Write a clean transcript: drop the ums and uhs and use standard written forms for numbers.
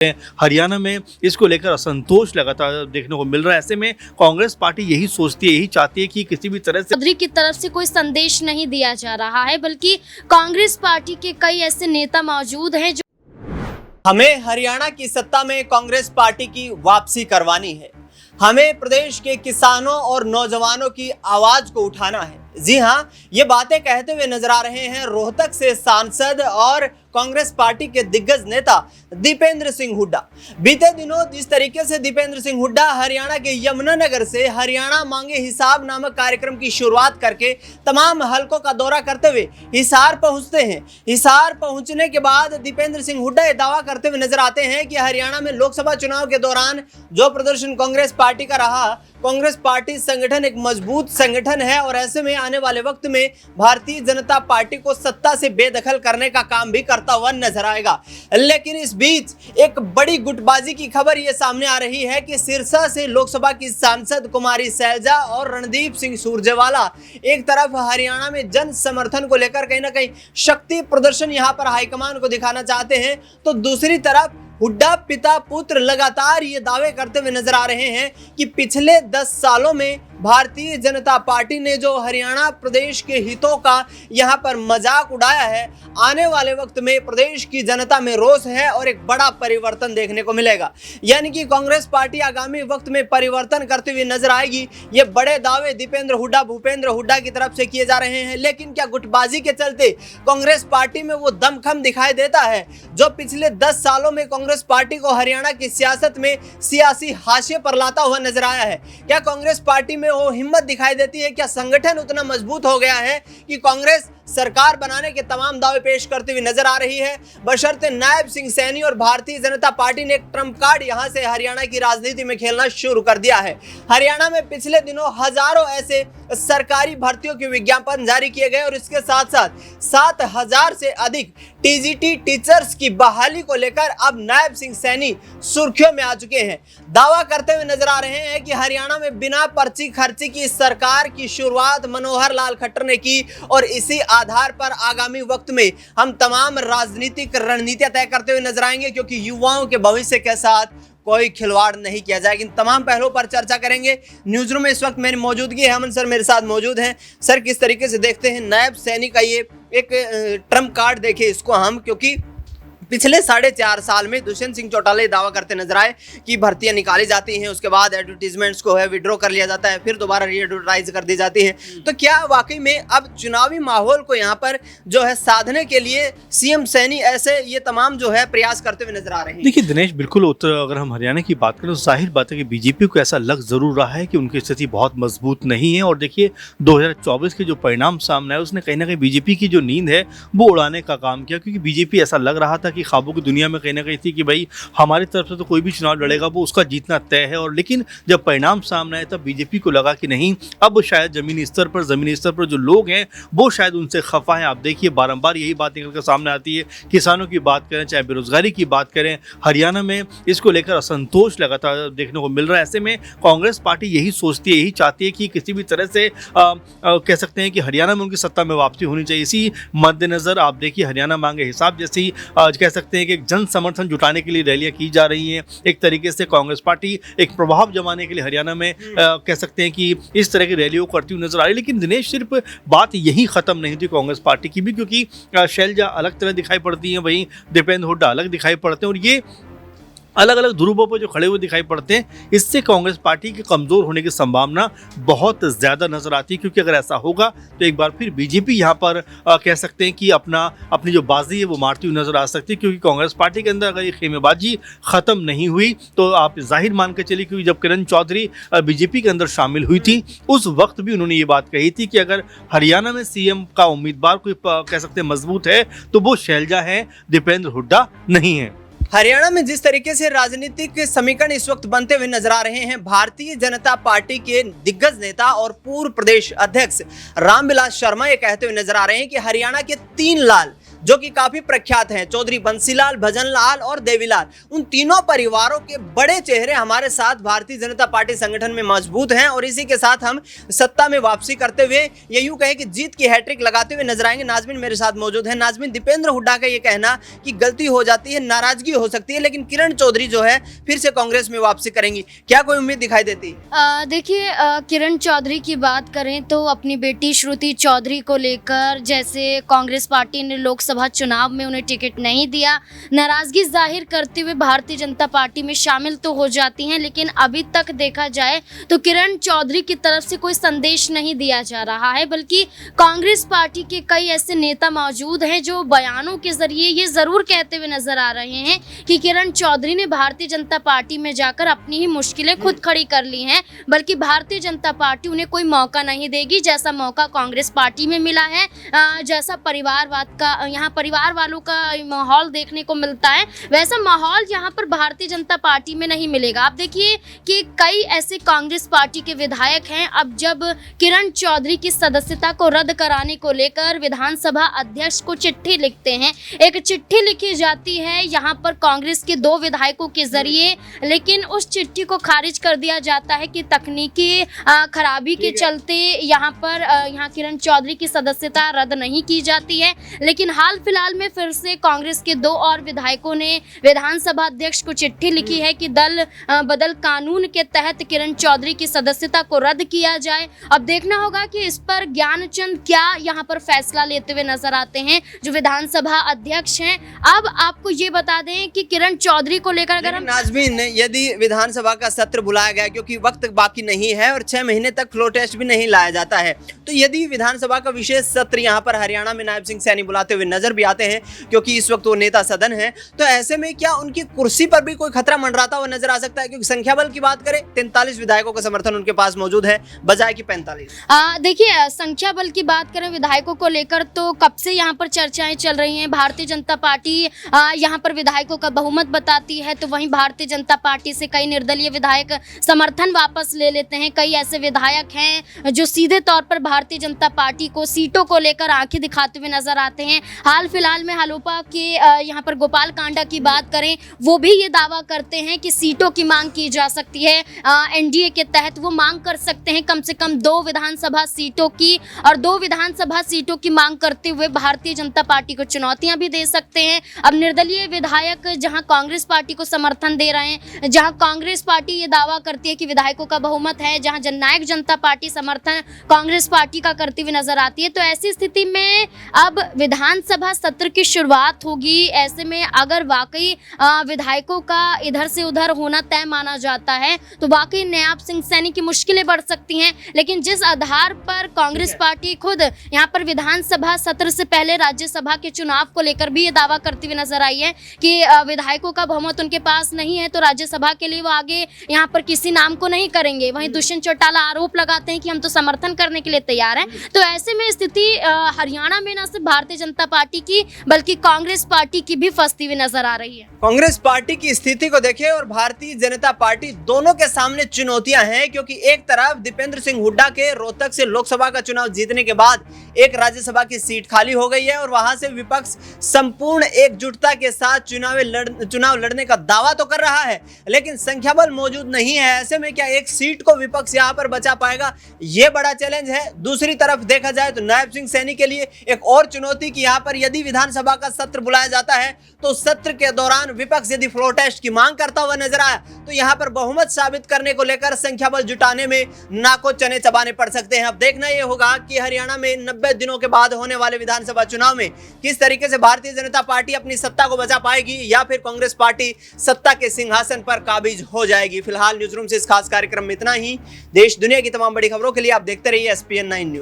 हरियाणा में इसको लेकर असंतोष लगातार देखने को मिल रहा है। ऐसे में कांग्रेस पार्टी यही सोचती है, यही चाहती है कि किसी भी तरह से चौधरी की तरफ से कोई संदेश नहीं दिया जा रहा है, बल्कि कांग्रेस पार्टी के कई ऐसे नेता मौजूद हैं जो हमें हरियाणा की सत्ता में कांग्रेस पार्टी की वापसी करवानी है। हमें प्रदेश के किसानों और नौजवानों की आवाज को उठाना है। जी हां, ये बातें कहते हुए नजर आ रहे हैं रोहतक से सांसद और कांग्रेस पार्टी के दिग्गज नेता दीपेंद्र सिंह हुड्डा। बीते दिनों जिस तरीके से दीपेंद्र सिंह हुड्डा हरियाणा के यमुनानगर से हरियाणा मांगे हिसाब नामक कार्यक्रम की शुरुआत करके तमाम हलकों का दौरा करते हुए हिसार पहुंचते हैं। हिसार पहुंचने के बाद दीपेंद्र सिंह हुड्डा ये दावा करते हुए नजर आते हैं कि हरियाणा में लोकसभा चुनाव के दौरान जो प्रदर्शन कांग्रेस पार्टी का रहा, कांग्रेस पार्टी संगठन एक मजबूत संगठन है और ऐसे में आने वाले वक्त में भारतीय जनता पार्टी को सत्ता से बेदखल करने का काम भी करता हुआ नजर आएगा। लेकिन इस बीच एक बड़ी गुटबाजी की खबर ये सामने आ रही है कि सिरसा से लोकसभा की सांसद कुमारी सैलजा और रणदीप सिंह सुरजेवाला एक तरफ हरियाणा में जन समर्थन को लेकर कहीं ना कहीं शक्ति प्रदर्शन यहां पर हाईकमान को दिखाना चाहते हैं, तो दूसरी तरफ हुड्डा पिता पुत्र लगातार ये दावे करते हुए नजर आ रहे हैं कि पिछले 10 सालों में भारतीय जनता पार्टी ने जो हरियाणा प्रदेश के हितों का यहाँ पर मजाक उड़ाया है, आने वाले वक्त में प्रदेश की जनता में रोष है और एक बड़ा परिवर्तन देखने को मिलेगा। यानी कि कांग्रेस पार्टी आगामी वक्त में परिवर्तन करते हुए नजर आएगी। ये बड़े दावे दीपेंद्र हुड्डा भूपेंद्र हुड्डा की तरफ से किए जा रहे हैं, लेकिन क्या गुटबाजी के चलते कांग्रेस पार्टी में वो दमखम दिखाई देता है जो पिछले 10 सालों में कांग्रेस पार्टी को हरियाणा की सियासत में सियासी हाशिए पर लाता हुआ नजर आया है? क्या कांग्रेस पार्टी में वो हिम्मत दिखाई देती है? क्या संगठन उतना मजबूत हो गया है कि कांग्रेस सरकार बनाने के तमाम दावे पेश करती हुई नजर आ रही है? बशर्ते नायब सिंह सैनी और भारतीय जनता पार्टी ने एक ट्रम्प कार्ड यहां से हरियाणा की राजनीति में खेलना शुरू कर दिया है। हरियाणा में पिछले दिनों हजारों ऐसे सरकारी भर्तियों के विज्ञापन जारी किए गए और इसके साथ साथ 7,000 से अधिक टीजीटी टीचर्स की बहाली को लेकर अब नायब सिंह सैनी सुर्खियों में आ चुके हैं। दावा करते हुए नजर आ रहे हैं कि हरियाणा में बिना पर्ची खर्ची की सरकार की शुरुआत मनोहर लाल खट्टर ने की और इसी आधार पर आगामी वक्त में हम तमाम राजनीतिक रणनीतियां तय करते हुए नजर आएंगे, क्योंकि युवाओं के भविष्य के साथ कोई खिलवाड़ नहीं किया जाएगा। इन तमाम पहलुओं पर चर्चा करेंगे। न्यूज रूम में इस वक्त मेरी मौजूदगी है, अमन सर मेरे साथ मौजूद हैं। सर, किस तरीके से देखते हैं नायब सैनी का ये एक ट्रम्प कार्ड देखे इसको हम, क्योंकि पिछले 4.5 साल में दुष्यंत सिंह चौटाला दावा करते नजर आए कि भर्तियां निकाली जाती हैं, उसके बाद एडवर्टीजमेंट्स को है विड्रॉ कर लिया जाता है, फिर दोबारा रीएडवर्टाइज कर दी जाती है। तो क्या वाकई में अब चुनावी माहौल को यहाँ पर जो है साधने के लिए सीएम सैनी ऐसे ये तमाम जो है प्रयास करते हुए नजर आ रहे हैं? देखिए दिनेश, बिल्कुल अगर हम हरियाणा की बात करें तो जाहिर बात है कि बीजेपी को ऐसा लग जरूर रहा है कि उनकी स्थिति बहुत मजबूत नहीं है। और देखिए 2024 के जो परिणाम सामने आए उसने कहीं ना कहीं बीजेपी की जो नींद है वो उड़ाने का काम किया, क्योंकि बीजेपी ऐसा लग रहा था कि ख्वाबों की दुनिया में कहीं ना कहीं थी कि भाई हमारी तरफ से तो कोई भी चुनाव लड़ेगा वो उसका जीतना तय है। और लेकिन जब परिणाम सामने आए तब बीजेपी को लगा कि नहीं, अब शायद जमीनी स्तर पर जो लोग हैं वो शायद उनसे खफा हैं। आप देखिए बारंबार यही बात निकल कर सामने आती है। किसानों की बात करें, चाहे बेरोजगारी की बात करें, हरियाणा में इसको लेकर असंतोष लगातार देखने को मिल रहा है। ऐसे में कांग्रेस पार्टी यही सोचती है, यही चाहती है कि किसी भी तरह से कह सकते हैं कि हरियाणा में उनकी सत्ता में वापसी होनी चाहिए। इसी मद्देनजर आप देखिए हरियाणा मांगे हिसाब जैसी कह सकते हैं कि एक जन समर्थन जुटाने के लिए रैलियां की जा रही हैं। एक तरीके से कांग्रेस पार्टी एक प्रभाव जमाने के लिए हरियाणा में कह सकते हैं कि इस तरह की रैलियों करती हुई नजर आ रही है। लेकिन दिनेश, सिर्फ बात यही खत्म नहीं थी कांग्रेस पार्टी की भी, क्योंकि शैलजा अलग तरह दिखाई पड़ती है, वहीं दीपेंद्र हुड्डा अलग दिखाई पड़ते हैं और ये अलग अलग ध्रुवों पर जो खड़े हुए दिखाई पड़ते हैं। इससे कांग्रेस पार्टी के कमजोर होने की संभावना बहुत ज्यादा नजर आती है, क्योंकि अगर ऐसा होगा तो एक बार फिर बीजेपी यहां पर कह सकते हैं कि अपनी जो बाजी है वो मारती हुई नजर आ सकती है। क्योंकि कांग्रेस पार्टी के अंदर अगर ये खेमेबाजी खत्म नहीं हुई तो आप जाहिर मान के चलिए, क्योंकि जब किरण चौधरी बीजेपी के अंदर शामिल हुई थी उस वक्त भी उन्होंने ये बात कही थी कि अगर हरियाणा में सीएम का उम्मीदवार कोई कह सकते हैं मजबूत है तो वो शैलजा है, दीपेंद्र हुड्डा नहीं है। हरियाणा में जिस तरीके से राजनीतिक समीकरण इस वक्त बनते हुए नजर आ रहे हैं, भारतीय जनता पार्टी के दिग्गज नेता और पूर्व प्रदेश अध्यक्ष रामविलास शर्मा ये कहते हुए नजर आ रहे हैं कि हरियाणा के 3 लाल जो कि काफी प्रख्यात हैं, चौधरी बंसीलाल, भजनलाल और देवीलाल। उन तीनों परिवारों के बड़े चेहरे हमारे साथ भारतीय जनता पार्टी संगठन में मजबूत हैं और इसी के साथ हम सत्ता में वापसी करते हुए ये यूं कहें कि जीत की हैट्रिक लगाते हुए नजर आएंगे। नाजमीन मेरे साथ मौजूद है। नाजमीन, दीपेंद्र हुड्डा का ये कहना कि गलती हो जाती है, नाराजगी हो सकती है, लेकिन किरण चौधरी जो है फिर से कांग्रेस में वापसी करेंगी, क्या कोई उम्मीद दिखाई देती? देखिए, किरण चौधरी की बात करें तो अपनी बेटी श्रुति चौधरी को लेकर जैसे कांग्रेस पार्टी ने लोकसभा चुनाव में उन्हें टिकट नहीं दिया, नाराजगी जाहिर करते हुए भारतीय जनता पार्टी में शामिल तो हो जाती हैं, लेकिन अभी तक देखा जाए तो किरण चौधरी की तरफ से कोई संदेश नहीं दिया जा रहा है, बल्कि कांग्रेस पार्टी के कई ऐसे नेता मौजूद हैं जो बयानों के जरिए ये जरूर कहते हुए नजर आ रहे हैं कि किरण चौधरी ने भारतीय जनता पार्टी में जाकर अपनी ही मुश्किलें खुद खड़ी कर ली हैं, बल्कि भारतीय जनता पार्टी उन्हें कोई मौका नहीं देगी, जैसा मौका कांग्रेस पार्टी में मिला है, जैसा परिवारवाद का यहाँ परिवार वालों का माहौल देखने को मिलता है, वैसा माहौल यहाँ पर भारतीय जनता पार्टी में नहीं मिलेगा। आप देखिए कि कई ऐसे कांग्रेस पार्टी के विधायक हैं, अब जब किरण चौधरी की सदस्यता को रद्द कराने को लेकर विधानसभा अध्यक्ष को चिट्ठी लिखते हैं, एक चिट्ठी लिखी जाती है यहाँ पर कांग्रेस के 2 विधायकों के जरिए, लेकिन उस चिट्ठी को खारिज कर दिया जाता है कि तकनीकी खराबी के चलते यहाँ पर यहाँ किरण चौधरी की सदस्यता रद्द नहीं की जाती है। लेकिन हाल फिलहाल में फिर से कांग्रेस के 2 और विधायकों ने विधानसभा अध्यक्ष को चिट्ठी लिखी है कि दल बदल कानून के तहत किरण चौधरी की सदस्यता को रद्द किया जाए। अब देखना होगा कि इस पर ज्ञानचंद क्या यहाँ पर फैसला लेते हुए नजर आते हैं, जो विधानसभा अध्यक्ष हैं। अब आपको ये बता दें कि किरण चौधरी को लेकर अगर हम नाजमीन, यदि विधानसभा का सत्र बुलाया गया, क्योंकि वक्त बाकी नहीं है और 6 महीने तक फ्लो टेस्ट भी नहीं लाया जाता है, तो यदि विधानसभा का विशेष सत्र यहाँ पर हरियाणा में नायब सिंह सैनी बुलाते हुए नजर भी आते हैं, क्योंकि इस वक्त वो नेता सदन है, तो ऐसे में क्या उनकी कुर्सी पर भी कोई खतरा मंडराता हुआ नजर आ सकता है? क्योंकि संख्या बल की बात करें, 43 विधायकों का समर्थन उनके पास मौजूद है, बजाय कि 45। देखिए, संख्या बल की बात करें विधायकों को लेकर तो कब से यहाँ पर चर्चाएं चल रही हैं। भारतीय जनता पार्टी यहाँ पर विधायकों का बहुमत बताती है, तो वहीं भारतीय जनता पार्टी से कई निर्दलीय विधायक समर्थन वापस ले लेते हैं। कई ऐसे विधायक हैं जो सीधे तौर पर भारतीय जनता पार्टी को सीटों को लेकर आंखें दिखाते हुए नजर आते हैं। हाल फिलहाल में हलोपा के यहाँ पर गोपाल कांडा की बात करें, वो भी ये दावा करते हैं कि सीटों की मांग की जा सकती है, एनडीए के तहत वो मांग कर सकते हैं कम से कम 2 विधानसभा सीटों की, और 2 विधानसभा सीटों की मांग करते हुए भारतीय जनता पार्टी को चुनौतियां भी दे सकते हैं। अब निर्दलीय विधायक जहां कांग्रेस पार्टी को समर्थन दे रहे हैं, जहां कांग्रेस पार्टी ये दावा करती है कि विधायकों का बहुमत है, जहां जननायक जनता पार्टी समर्थन कांग्रेस पार्टी का करती हुई नजर आती है, तो ऐसी स्थिति में अब विधानसभा सत्र की शुरुआत होगी। ऐसे में अगर वाकई विधायकों का इधर से उधर होना तय माना जाता है तो वाकई नायब सिंह सैनी की मुश्किलें बढ़ सकती हैं। लेकिन जिस आधार पर कांग्रेस पार्टी खुद यहाँ पर विधानसभा सत्र से पहले राज्यसभा के चुनाव को लेकर भी ये दावा करती हुई नजर आई है कि विधायकों का बहुमत उनके पास नहीं है, तो राज्यसभा के लिए वो आगे यहाँ पर किसी नाम को नहीं करेंगे। वहीं दुष्यंत चौटाला आरोप लगाते हैं कि हम तो समर्थन करने के लिए तैयार हैं। तो ऐसे में स्थिति हरियाणा में न सिर्फ भारतीय जनता पार्टी की बल्कि कांग्रेस पार्टी की भी फंसती हुई नजर आ रही है। कांग्रेस पार्टी की स्थिति को देखें और भारतीय जनता पार्टी दोनों के सामने चुनौतियां हैं, क्योंकि एक तरफ दीपेंद्र सिंह हुड्डा के रोहतक से लोकसभा का चुनाव जीतने के बाद एक राज्यसभा की सीट खाली हो गई है और वहां से विपक्ष संपूर्ण एकजुटता के साथ चुनाव लड़ने का दावा तो कर रहा है, लेकिन संख्या बल मौजूद नहीं है। ऐसे में क्या एक सीट को विपक्ष यहां पर बचा पाएगा, यह बड़ा चैलेंज है। दूसरी तरफ देखा जाए तो नायब सिंह सैनी के लिए एक और चुनौती कि यहां पर यदि विधानसभा का सत्र बुलाया जाता है तो सत्र के दौरान विपक्ष यदि फ्लोर टेस्ट की मांग करता हुआ नजर आया तो यहां पर बहुमत साबित करने को लेकर संख्या बल जुटाने में नाको चने चबाने पड़ सकते हैं। अब देखना यह होगा कि हरियाणा में 90 दिनों के बाद होने वाले विधानसभा चुनाव में किस तरीके से भारतीय जनता पार्टी अपनी सत्ता को बचा पाएगी या फिर कांग्रेस पार्टी सत्ता के सिंहासन पर काबिज हो जाएगी। फिलहाल न्यूज रूम से इस खास कार्यक्रम में इतना ही। देश दुनिया की तमाम बड़ी खबरों के लिए आप देखते रहिए SPN9 न्यूज।